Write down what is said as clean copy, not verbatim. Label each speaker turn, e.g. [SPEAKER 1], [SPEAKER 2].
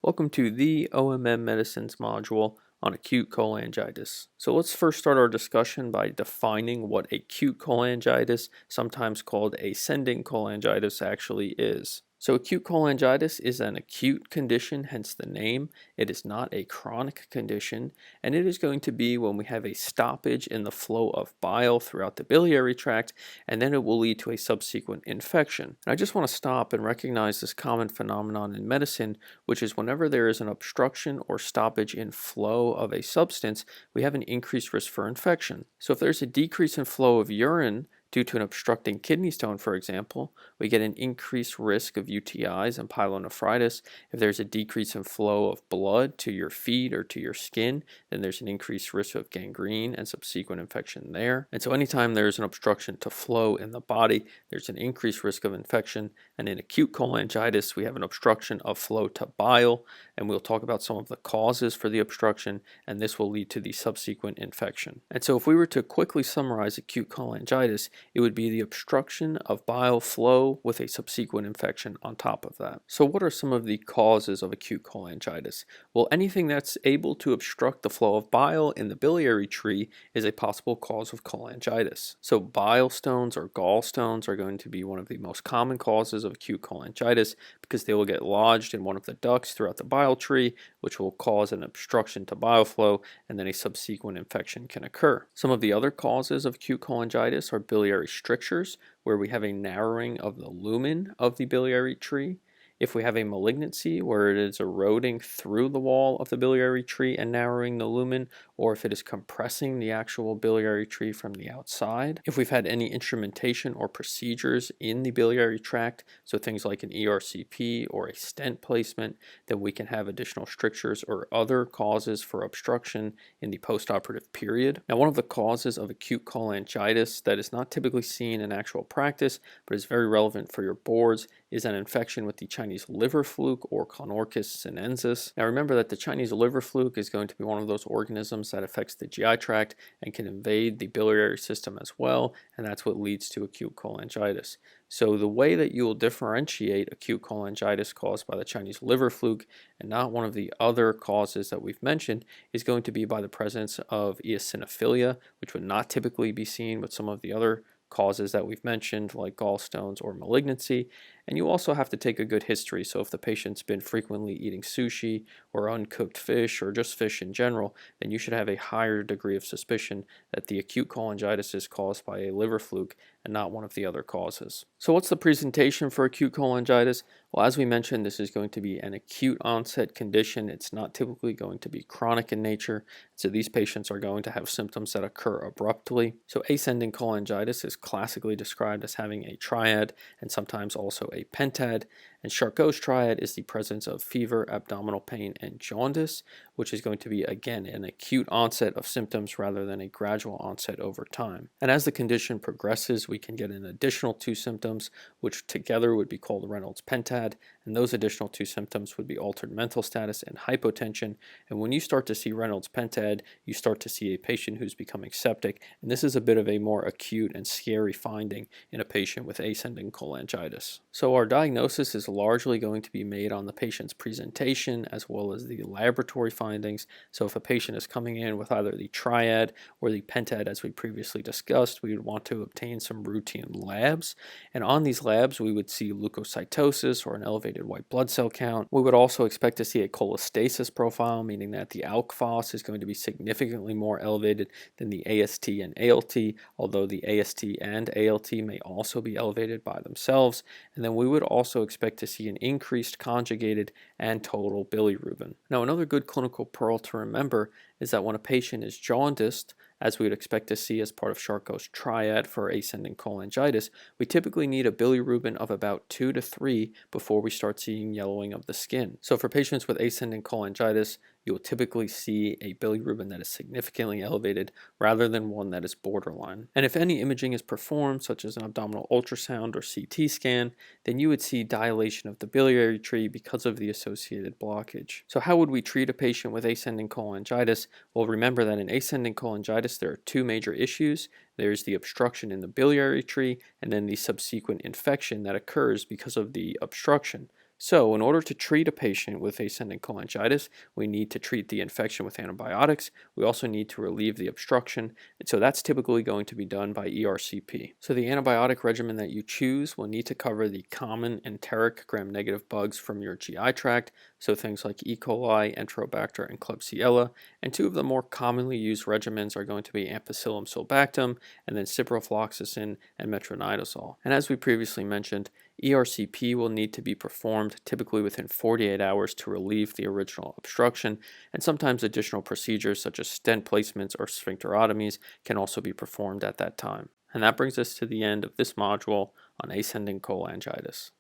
[SPEAKER 1] Welcome to the OMM Medicines module on acute cholangitis. So let's first start our discussion by defining what acute cholangitis, sometimes called ascending cholangitis, actually is. So acute cholangitis is an acute condition, hence the name. It is not a chronic condition, and it is going to be when we have a stoppage in the flow of bile throughout the biliary tract, and then it will lead to a subsequent infection. And I just want to stop and recognize this common phenomenon in medicine, which is whenever there is an obstruction or stoppage in flow of a substance, we have an increased risk for infection. So if there's a decrease in flow of urine due to an obstructing kidney stone, for example, we get an increased risk of UTIs and pyelonephritis. If there's a decrease in flow of blood to your feet or to your skin, then there's an increased risk of gangrene and subsequent infection there. And so anytime there's an obstruction to flow in the body, there's an increased risk of infection. And in acute cholangitis, we have an obstruction of flow to bile, and we'll talk about some of the causes for the obstruction, and this will lead to the subsequent infection. And so if we were to quickly summarize acute cholangitis, it would be the obstruction of bile flow with a subsequent infection on top of that. So what are some of the causes of acute cholangitis? Well, anything that's able to obstruct the flow of bile in the biliary tree is a possible cause of cholangitis. So bile stones or gallstones are going to be one of the most common causes of acute cholangitis because they will get lodged in one of the ducts throughout the bile tree, which will cause an obstruction to bile flow, and then a subsequent infection can occur. Some of the other causes of acute cholangitis are biliary strictures, where we have a narrowing of the lumen of the biliary tree. If we have a malignancy where it is eroding through the wall of the biliary tree and narrowing the lumen, or if it is compressing the actual biliary tree from the outside. If we've had any instrumentation or procedures in the biliary tract, so things like an ERCP or a stent placement, then we can have additional strictures or other causes for obstruction in the postoperative period. Now, one of the causes of acute cholangitis that is not typically seen in actual practice, but is very relevant for your boards, is an infection with the Chinese liver fluke or clonorchis sinensis. Now remember that the Chinese liver fluke is going to be one of those organisms that affects the GI tract and can invade the biliary system as well, and that's what leads to acute cholangitis. So the way that you will differentiate acute cholangitis caused by the Chinese liver fluke and not one of the other causes that we've mentioned is going to be by the presence of eosinophilia, which would not typically be seen with some of the other causes that we've mentioned, like gallstones or malignancy. And you also have to take a good history. So if the patient's been frequently eating sushi or uncooked fish or just fish in general, then you should have a higher degree of suspicion that the acute cholangitis is caused by a liver fluke and not one of the other causes. So what's the presentation for acute cholangitis? Well, as we mentioned, this is going to be an acute onset condition. It's not typically going to be chronic in nature. So these patients are going to have symptoms that occur abruptly. So ascending cholangitis is classically described as having a triad and sometimes also a pentad. And Charcot's triad is the presence of fever, abdominal pain, and jaundice, which is going to be, again, an acute onset of symptoms rather than a gradual onset over time. And as the condition progresses, we can get an additional two symptoms, which together would be called Reynolds pentad, and those additional two symptoms would be altered mental status and hypotension. And when you start to see Reynolds pentad, you start to see a patient who's becoming septic, and this is a bit of a more acute and scary finding in a patient with ascending cholangitis. So our diagnosis is largely going to be made on the patient's presentation as well as the laboratory findings. So if a patient is coming in with either the triad or the pentad, as we previously discussed, we would want to obtain some routine labs. And on these labs, we would see leukocytosis or an elevated white blood cell count. We would also expect to see a cholestasis profile, meaning that the alk phos is going to be significantly more elevated than the AST and ALT, although the AST and ALT may also be elevated by themselves. And then we would also expect to see an increased conjugated and total bilirubin. Now, another good clinical pearl to remember is that when a patient is jaundiced, as we would expect to see as part of Charcot's triad for ascending cholangitis, we typically need a bilirubin of about 2 to 3 before we start seeing yellowing of the skin. So for patients with ascending cholangitis, you will typically see a bilirubin that is significantly elevated rather than one that is borderline. And if any imaging is performed, such as an abdominal ultrasound or CT scan, then you would see dilation of the biliary tree because of the associated blockage. So how would we treat a patient with ascending cholangitis? Well, remember that in ascending cholangitis, there are two major issues. There's the obstruction in the biliary tree and then the subsequent infection that occurs because of the obstruction. So, in order to treat a patient with ascending cholangitis, we need to treat the infection with antibiotics. We also need to relieve the obstruction, and so that's typically going to be done by ERCP. So, the antibiotic regimen that you choose will need to cover the common enteric gram-negative bugs from your GI tract, so things like E. coli, Enterobacter, and Klebsiella. And two of the more commonly used regimens are going to be ampicillin sulbactam and then ciprofloxacin and metronidazole. And as we previously mentioned, ERCP will need to be performed typically within 48 hours to relieve the original obstruction, and sometimes additional procedures such as stent placements or sphincterotomies can also be performed at that time. And that brings us to the end of this module on ascending cholangitis.